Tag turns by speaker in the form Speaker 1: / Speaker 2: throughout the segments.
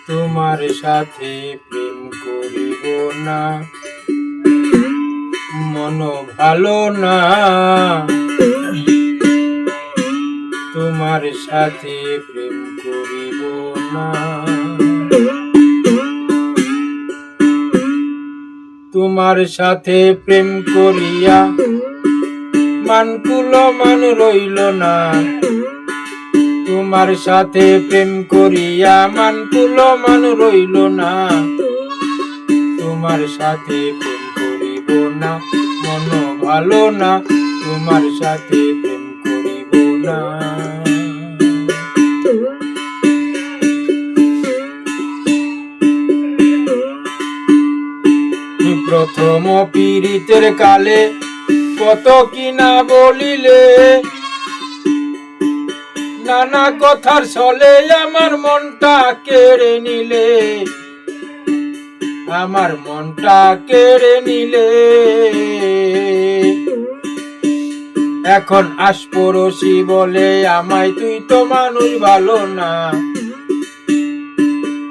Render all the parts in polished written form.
Speaker 1: তোমার সাথে প্রেম করিব না, মন ভালো না। তোমার সাথে প্রেম করিব না, তোমার সাথে প্রেম করিয়া মানকুল মান রইল না। তোমার সাথে প্রেম করিয়া মানকুল মান রইল না। তোমার সাথে প্রেম করিব না, মন ভালো না। তোমার সাথে প্রেম করিব না। প্রথম পীড়িতের কালে কত কিনা বলিলে, নানা কথার ছলে আমার মনটা কেড়ে নিলে, আমার মনটা কেড়ে নিলে। এখন আশপড়শি বলে আমায় তুই তো মানুষ ভালো না।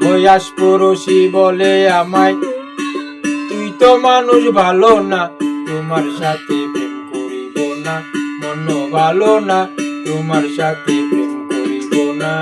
Speaker 1: ওই আশপড়শি বলে আমায় তুই তো মানুষ ভালো না। তোমার সাথে প্রেম করিব না, মন ভালো না। তোমার সাথে প্রেম করিব না।